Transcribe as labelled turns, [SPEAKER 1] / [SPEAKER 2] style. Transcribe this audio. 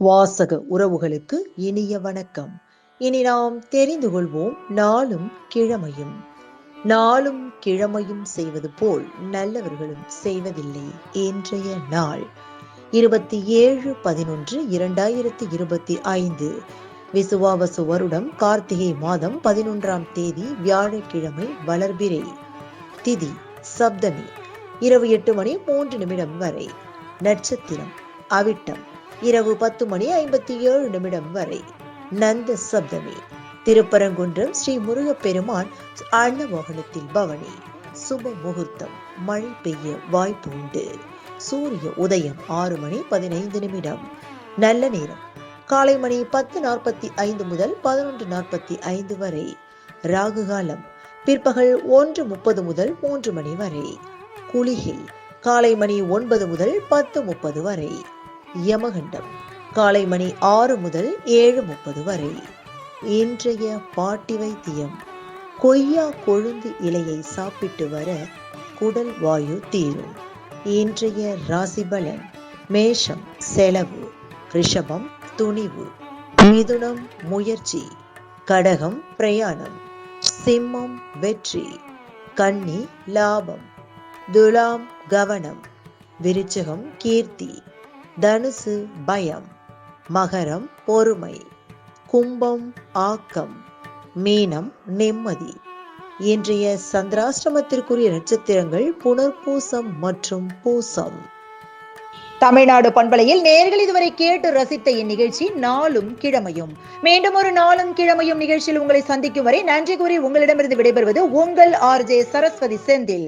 [SPEAKER 1] வாசக உறவுகளுக்கு இனிய வணக்கம். இனி நாம் தெரிந்து கொள்வோம் நாளும் கிழமையும். நாளும் கிழமையும் செய்வது போல் நல்லவர்களும் செய்வதில்லை. இன்றைய நாள் 27/11/2025 விசுவாவசு வருடம் கார்த்திகை மாதம் 11ஆம் தேதி வியாழக்கிழமை. வளர்பிறை. திதி சப்தமி. இரவு 8:03 வரை. நட்சத்திரம் அவிட்டம். இரவு 10:57 வரை. நந்த சப்தமி. திருப்பரங்குன்றம் ஸ்ரீ முருகப்பெருமான் அன்னவாகனத்தில் பவனி. சுப முகூர்த்தம். மழை பெய்ய வாய்ப்பு உண்டு. சூரிய உதயம் 6:15. நல்ல நேரம் காலை மணி 10:45 முதல் 11:45 வரை. ராகு காலம் பிற்பகல் 1:30 முதல் 3 மணி வரை. குளிகை காலை மணி 9 முதல் 10:30 வரை. யமகண்டம் காலை மணி 6 முதல் 7:30 வரை. இன்றைய பாட்டி வைத்தியம். கொய்யா கொழுந்து இலையை சாப்பிட்டு வர குடல் வாயு தீரும். இன்றைய ராசி பலன். மேஷம் செலவு. ரிஷபம் துணிவு. மிதுனம் முயற்சி. கடகம் பிரயாணம். சிம்மம் வெற்றி. கன்னி லாபம். துலாம் கவனம். விருச்சிகம் கீர்த்தி. தனுசு பயம். மகரம் பொறுமை. கும்பம் ஆக்கம். மீனம் நிம்மதி. இன்றைய சந்திராஷ்டமத்திற்குரிய நட்சத்திரங்கள் புனர்பூசம் மற்றும் பூசம். தமிழ்நாடு பண்பலையில் நேயர்கள் இதுவரை கேட்டு ரசித்த இந்நிகழ்ச்சி நாளும் கிழமையும். மீண்டும் ஒரு நாளும் கிழமையும் நிகழ்ச்சியில் உங்களை சந்திக்கும் வரை நன்றி கூறி உங்களிடமிருந்து விடைபெறுவது உங்கள் RJ சரஸ்வதி செந்தில்.